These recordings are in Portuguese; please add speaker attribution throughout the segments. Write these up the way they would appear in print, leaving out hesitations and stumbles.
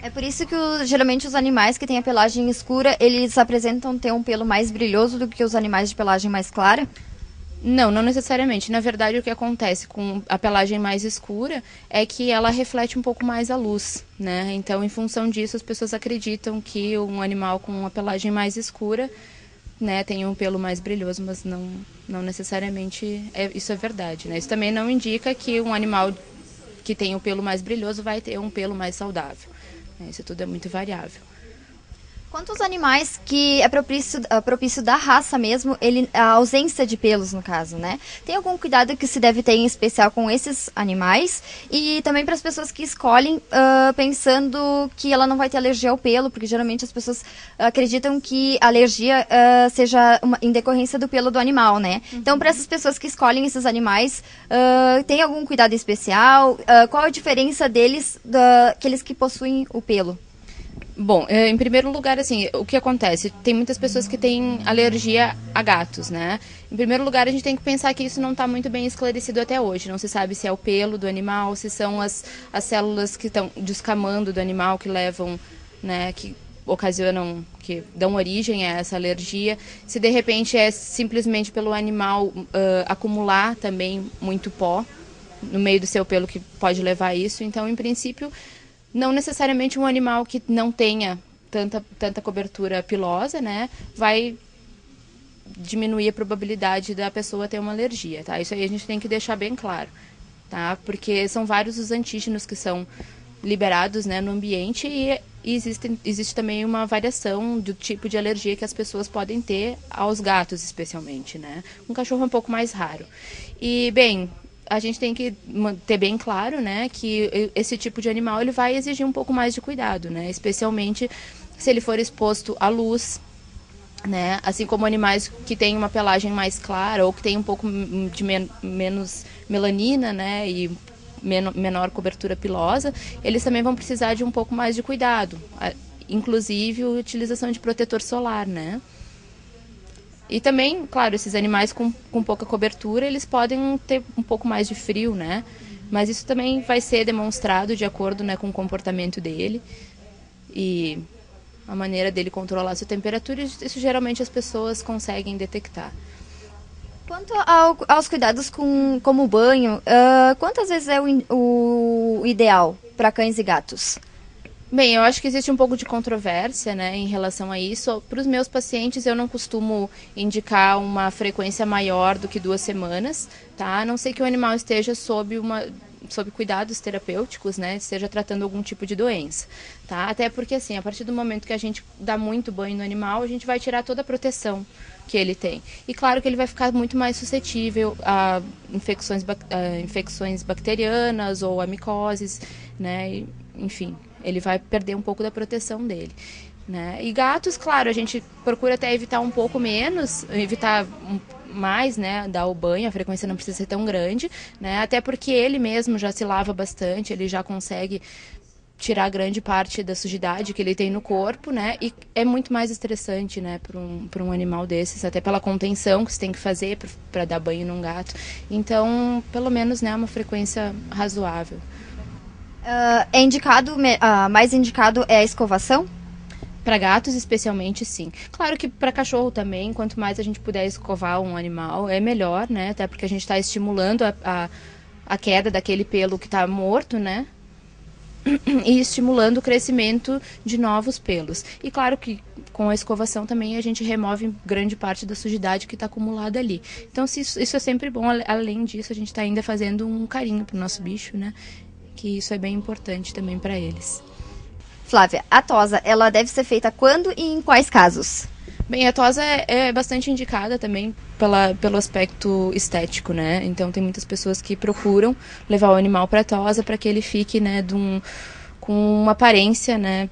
Speaker 1: É por isso que geralmente os animais que têm a pelagem escura, eles apresentam ter um pelo mais brilhoso do que os animais de pelagem mais clara?
Speaker 2: Não, não necessariamente. Na verdade, o que acontece com a pelagem mais escura é que ela reflete um pouco mais a luz, né? Então, em função disso, as pessoas acreditam que um animal com uma pelagem mais escura, né, tem um pelo mais brilhoso, mas não necessariamente isso é verdade, né? Isso também não indica que um animal que tem o pelo mais brilhoso vai ter um pelo mais saudável. Isso tudo é muito variável.
Speaker 1: Quantos animais que é propício da raça mesmo, a ausência de pelos no caso, né? Tem algum cuidado que se deve ter em especial com esses animais? E também para as pessoas que escolhem pensando que ela não vai ter alergia ao pelo, porque geralmente as pessoas acreditam que a alergia seja em decorrência do pelo do animal, né? Então, para essas pessoas que escolhem esses animais, tem algum cuidado especial? Qual a diferença deles daqueles que possuem o pelo?
Speaker 2: Bom, em primeiro lugar, assim, o que acontece? Tem muitas pessoas que têm alergia a gatos, né? Em primeiro lugar, a gente tem que pensar que isso não está muito bem esclarecido até hoje. Não se sabe se é o pelo do animal, se são as células que estão descamando do animal que levam, né, que ocasionam, que dão origem a essa alergia. Se de repente é simplesmente pelo animal acumular também muito pó no meio do seu pelo que pode levar a isso. Então, em princípio, não necessariamente um animal que não tenha tanta cobertura pilosa, né, vai diminuir a probabilidade da pessoa ter uma alergia, tá? Isso aí a gente tem que deixar bem claro, tá? Porque são vários os antígenos que são liberados, né, no ambiente e existe também uma variação do tipo de alergia que as pessoas podem ter aos gatos, especialmente, né? Um cachorro é um pouco mais raro. E, bem, a gente tem que ter bem claro, né, que esse tipo de animal ele vai exigir um pouco mais de cuidado, né, especialmente se ele for exposto à luz, né, assim como animais que têm uma pelagem mais clara ou que têm um pouco de menos melanina, né, e menor cobertura pilosa, eles também vão precisar de um pouco mais de cuidado, inclusive a utilização de protetor solar, né. E também, claro, esses animais com pouca cobertura, eles podem ter um pouco mais de frio, né? Mas isso também vai ser demonstrado de acordo, né, com o comportamento dele e a maneira dele controlar a sua temperatura. Isso geralmente as pessoas conseguem detectar.
Speaker 1: Quanto aos cuidados como o banho, quantas vezes é o ideal para cães e gatos?
Speaker 2: Bem, eu acho que existe um pouco de controvérsia, né, em relação a isso. Para os meus pacientes, eu não costumo indicar uma frequência maior do que 2 semanas, tá? A não ser que o animal esteja sob cuidados terapêuticos, né, esteja tratando algum tipo de doença, tá? Até porque, assim, a partir do momento que a gente dá muito banho no animal, a gente vai tirar toda a proteção que ele tem. E claro que ele vai ficar muito mais suscetível a infecções bacterianas ou a micoses, né, enfim, ele vai perder um pouco da proteção dele, né? E gatos, claro, a gente procura até evitar um pouco menos, evitar mais, né, dar o banho, a frequência não precisa ser tão grande, né? Até porque ele mesmo já se lava bastante, ele já consegue tirar grande parte da sujidade que ele tem no corpo, né? E é muito mais estressante, né, para um animal desses, até pela contenção que você tem que fazer para dar banho num gato. Então, pelo menos, né, uma frequência razoável.
Speaker 1: É indicado, mais indicado é a escovação?
Speaker 2: Para gatos, especialmente, sim. Claro que para cachorro também, quanto mais a gente puder escovar um animal, é melhor, né? Até porque a gente está estimulando a queda daquele pelo que está morto, né? E estimulando o crescimento de novos pelos. E claro que com a escovação também a gente remove grande parte da sujidade que está acumulada ali. Então, isso é sempre bom. Além disso, a gente está ainda fazendo um carinho para o nosso bicho, né? Que isso é bem importante também para eles.
Speaker 1: Flávia, a tosa, ela deve ser feita quando e em quais casos?
Speaker 2: Bem, a tosa é bastante indicada também pelo aspecto estético, né? Então tem muitas pessoas que procuram levar o animal para a tosa para que ele fique, né, com uma aparência, né,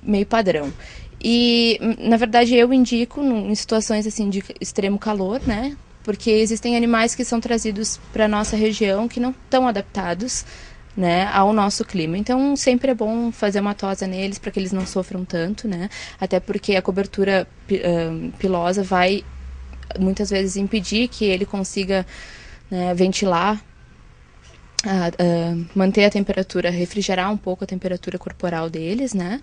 Speaker 2: meio padrão. E, na verdade, eu indico em situações assim de extremo calor, né? Porque existem animais que são trazidos para nossa região que não estão adaptados, né, ao nosso clima. Então, sempre é bom fazer uma tosa neles para que eles não sofram tanto, né? Até porque a cobertura pilosa vai muitas vezes impedir que ele consiga, né, ventilar manter a temperatura, refrigerar um pouco a temperatura corporal deles, né?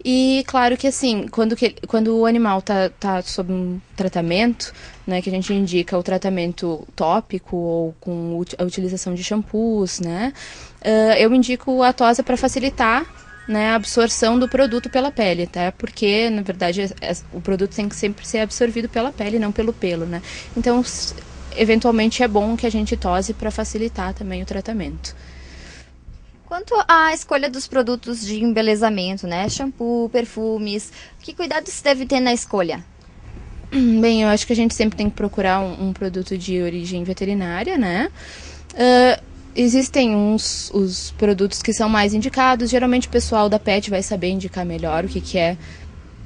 Speaker 2: E claro que assim, quando o animal tá sob um tratamento, né, que a gente indica o tratamento tópico ou com a utilização de shampoos, né? Eu indico a tosa para facilitar, né, a absorção do produto pela pele, tá? Porque, na verdade, o produto tem que sempre ser absorvido pela pele, não pelo pelo, né? Então, eventualmente é bom que a gente tose para facilitar também o tratamento.
Speaker 1: Quanto à escolha dos produtos de embelezamento, né? Shampoo, perfumes, que cuidado se deve ter na escolha?
Speaker 2: Bem, eu acho que a gente sempre tem que procurar um produto de origem veterinária, né? Existem os produtos que são mais indicados. Geralmente o pessoal da pet vai saber indicar melhor o que é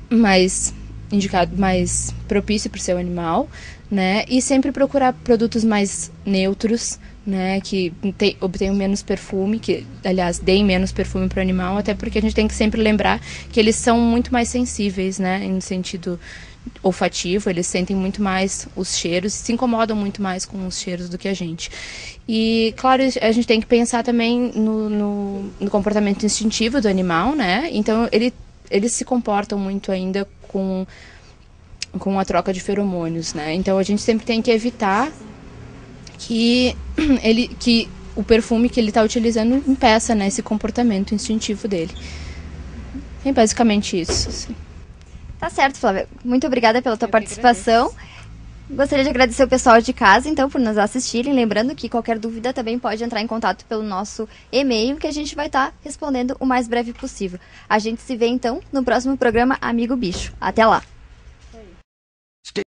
Speaker 2: mais indicado, mais propício para o seu animal, né? E sempre procurar produtos mais neutros, né? Que obtenham menos perfume, que, aliás, deem menos perfume para o animal, até porque a gente tem que sempre lembrar que eles são muito mais sensíveis, né? Em sentido olfativo, eles sentem muito mais os cheiros, se incomodam muito mais com os cheiros do que a gente. E, claro, a gente tem que pensar também no comportamento instintivo do animal, né? Então, eles se comportam muito ainda com a troca de feromônios, né? Então, a gente sempre tem que evitar que o perfume que ele está utilizando impeça, né, esse comportamento instintivo dele. É basicamente isso, assim.
Speaker 1: Tá certo, Flávia. Muito obrigada pela tua participação. Gostaria de agradecer o pessoal de casa, então, por nos assistirem. Lembrando que qualquer dúvida também pode entrar em contato pelo nosso e-mail, que a gente vai estar respondendo o mais breve possível. A gente se vê, então, no próximo programa Amigo Bicho. Até lá!